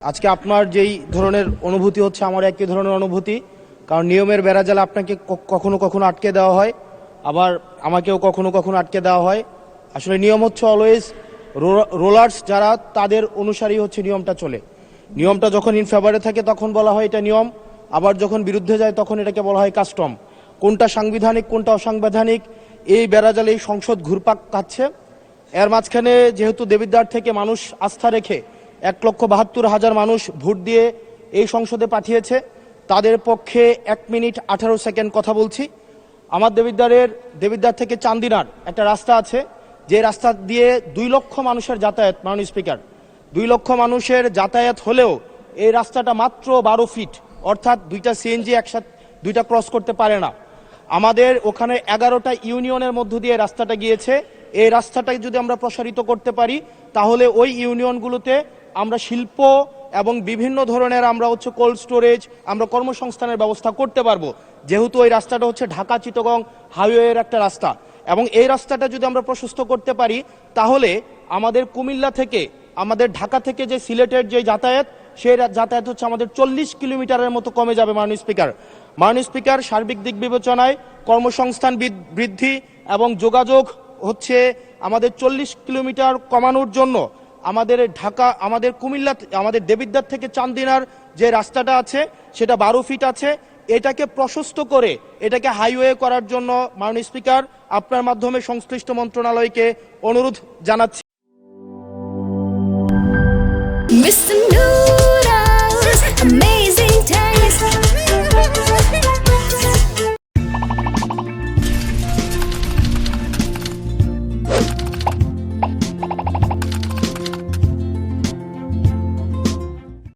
আজকে আপনার যেই ধরনের অনুভূতি হচ্ছে আমার একই ধরনের অনুভূতি, কারণ নিয়মের বেড়াজালে আপনাকে কখনো কখনো আটকে দেওয়া হয়, আবার আমাকেও কখনো কখনো আটকে দেওয়া হয়। আসলে নিয়ম হচ্ছে অলওয়েজ রোলার্স যারা তাদের অনুসারী হচ্ছে নিয়মটা চলে। নিয়মটা যখন ইন ফেভারে থাকে তখন বলা হয় এটা নিয়ম, আবার যখন বিরুদ্ধে যায় তখন এটাকে বলা হয় কাস্টম। কোনটা সাংবিধানিক কোনটা অসাংবিধানিক এই বেড়াজালে এই সংসদ ঘুরপাক খাচ্ছে। এর মাঝখানে যেহেতু দেবিদ্বার থেকে মানুষ আস্থা রেখে 1,72,000 মানুষ ভোট দিয়ে এই সংসদে পাঠিয়েছে, তাদের পক্ষে 1 মিনিট 18 সেকেন্ড কথা বলছি। আমার দেবিদ্বার থেকে চান্দিনার একটা রাস্তা আছে, যে রাস্তা দিয়ে 2 লক্ষ মানুষের যাতায়াত। মাননীয় স্পিকার, 2 লক্ষ মানুষের যাতায়াত হলেও এই রাস্তাটা মাত্র 12 ফিট, অর্থাৎ 2টা সিএনজি একসাথে 2টা ক্রস করতে পারে না। আমাদের ওখানে 11টা ইউনিয়নের মধ্য দিয়ে রাস্তাটা গিয়েছে। এই রাস্তাটাই যদি আমরা প্রসারিত করতে পারি তাহলে ওই ইউনিয়নগুলোতে আমরা শিল্প এবং বিভিন্ন ধরনের আমরা হচ্ছে কোল্ড স্টোরেজ, আমরা কর্মসংস্থানের ব্যবস্থা করতে পারবো, যেহেতু ওই রাস্তাটা হচ্ছে ঢাকা চিটাগং হাইওয়ের একটা রাস্তা। এবং এই রাস্তাটা যদি আমরা প্রশস্ত করতে পারি তাহলে আমাদের কুমিল্লা থেকে আমাদের ঢাকা থেকে যে সিলেটের যে যাতায়াত, সেই যাতায়াত হচ্ছে আমাদের 40 কিলোমিটারের মতো কমে যাবে। মাননীয় স্পিকার, সার্বিক দিক বিবেচনায় কর্মসংস্থান বৃদ্ধি এবং যোগাযোগ হচ্ছে আমাদের 40 কিলোমিটার কমানোর জন্য আমাদের কুমিল্লা আমাদের দেবিদ্বার থেকে চান্দিনার যে রাস্তাটা আছে সেটা 12 ফিট আছে, এটাকে প্রশস্ত করে এটাকে হাইওয়ে করার জন্য মাননীয় স্পিকার আপনার মাধ্যমে সংশ্লিষ্ট মন্ত্রণালয়কে অনুরোধ জানাচ্ছি।